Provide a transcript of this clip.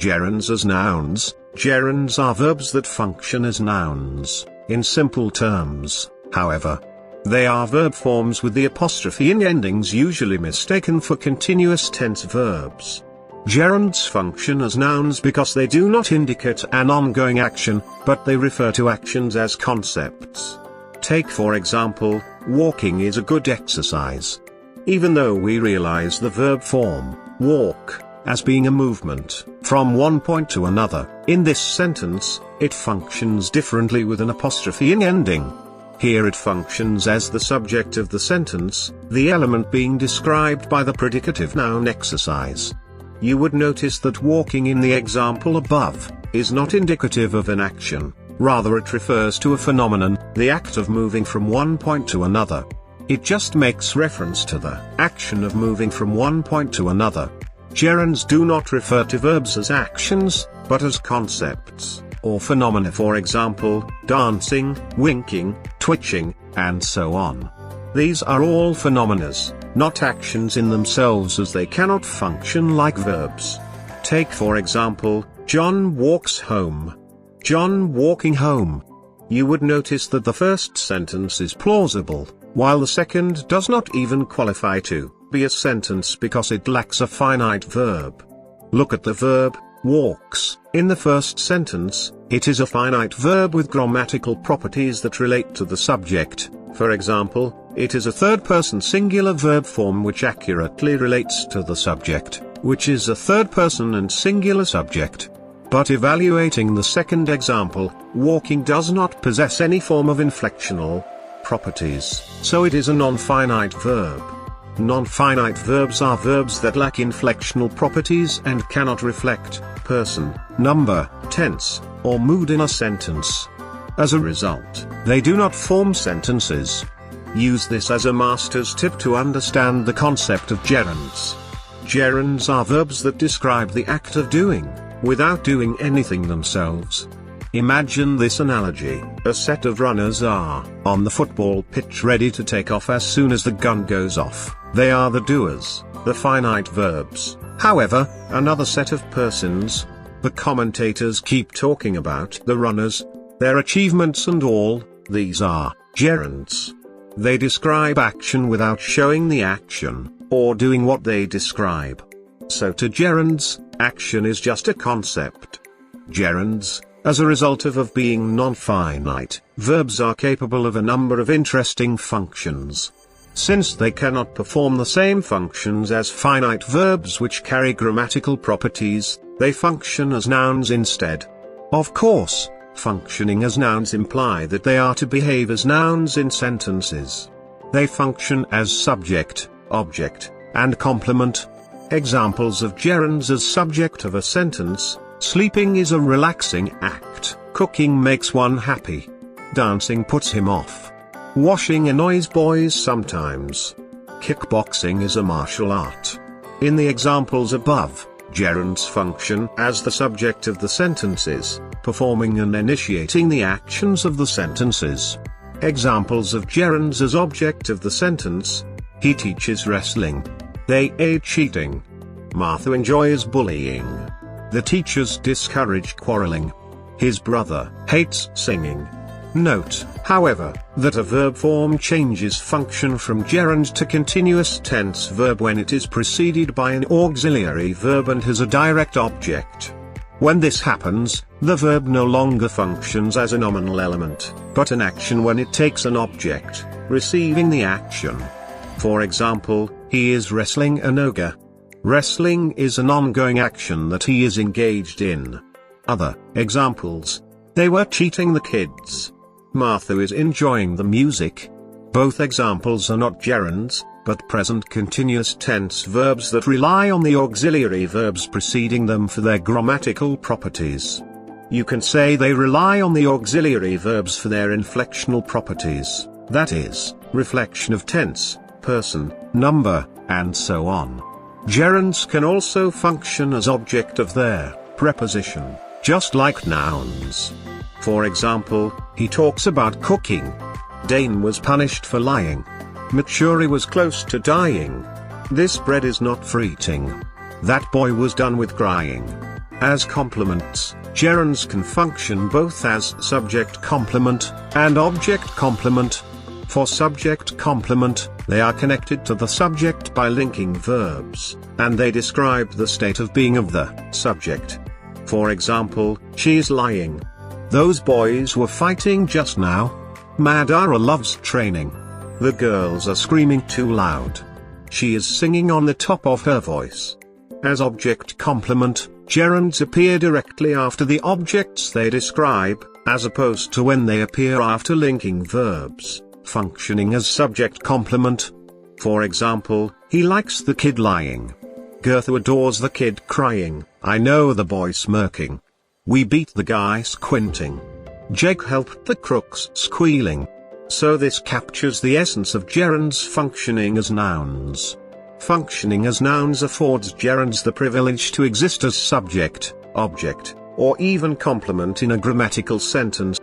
Gerunds as nouns. Gerunds are verbs that function as nouns, in simple terms, however. They are verb forms with the apostrophe in endings usually mistaken for continuous tense verbs. Gerunds function as nouns because they do not indicate an ongoing action, but they refer to actions as concepts. Take for example, walking is a good exercise. Even though we realize the verb form, walk, as being a movement from one point to another, in this sentence, it functions differently with an apostrophe in ending. Here it functions as the subject of the sentence, the element being described by the predicative noun exercise. You would notice that walking in the example above is not indicative of an action, rather it refers to a phenomenon, the act of moving from one point to another. It just makes reference to the action of moving from one point to another. Gerunds do not refer to verbs as actions, but as concepts, or phenomena, for example, dancing, winking, twitching, and so on. These are all phenomena, not actions in themselves, as they cannot function like verbs. Take for example, John walks home. John walking home. You would notice that the first sentence is plausible, while the second does not even qualify to be a sentence because it lacks a finite verb. Look at the verb, walks. In the first sentence, it is a finite verb with grammatical properties that relate to the subject. For example, it is a third-person singular verb form which accurately relates to the subject, which is a third-person and singular subject. But evaluating the second example, walking does not possess any form of inflectional properties, so it is a non-finite verb. Non-finite verbs are verbs that lack inflectional properties and cannot reflect person, number, tense, or mood in a sentence. As a result, they do not form sentences. Use this as a master's tip to understand the concept of gerunds. Gerunds are verbs that describe the act of doing, without doing anything themselves. Imagine this analogy: a set of runners are on the football pitch ready to take off as soon as the gun goes off. They are the doers, the finite verbs. However, another set of persons. The commentators keep talking about the runners, their achievements and all. These are gerunds. They describe action without showing the action, or doing what they describe. So to gerunds, action is just a concept. Gerunds, as a result of being non-finite, verbs are capable of a number of interesting functions. Since they cannot perform the same functions as finite verbs which carry grammatical properties, they function as nouns instead. Of course, functioning as nouns imply that they are to behave as nouns in sentences. They function as subject, object, and complement. Examples of gerunds as subject of a sentence: sleeping is a relaxing act, cooking makes one happy, dancing puts him off, washing annoys boys sometimes, kickboxing is a martial art. In the examples above, gerunds function as the subject of the sentences, performing and initiating the actions of the sentences. Examples of gerunds as object of the sentence: he teaches wrestling, they aid cheating, Martha enjoys bullying, the teachers discourage quarreling, his brother hates singing. Note, however, that a verb form changes function from gerund to continuous tense verb when it is preceded by an auxiliary verb and has a direct object. When this happens, the verb no longer functions as a nominal element, but an action when it takes an object, receiving the action. For example, he is wrestling an ogre. Wrestling is an ongoing action that he is engaged in. Other examples: they were cheating the kids. Martha is enjoying the music. Both examples are not gerunds, but present continuous tense verbs that rely on the auxiliary verbs preceding them for their grammatical properties. You can say they rely on the auxiliary verbs for their inflectional properties, that is, reflection of tense, person, number, and so on. Gerunds can also function as object of their preposition, just like nouns. For example, he talks about cooking. Dane was punished for lying. Machuri was close to dying. This bread is not fruiting. That boy was done with crying. As complements, gerunds can function both as subject complement and object complement. For subject complement, they are connected to the subject by linking verbs, and they describe the state of being of the subject. For example, she's lying. Those boys were fighting just now. Madara loves training. The girls are screaming too loud. She is singing on the top of her voice. As object complement, gerunds appear directly after the objects they describe, as opposed to when they appear after linking verbs, functioning as subject complement. For example, he likes the kid lying. Gertha adores the kid crying. I know the boy smirking. We beat the guy squinting. Jake helped the crooks squealing. So this captures the essence of gerunds functioning as nouns. Functioning as nouns affords gerunds the privilege to exist as subject, object, or even complement in a grammatical sentence.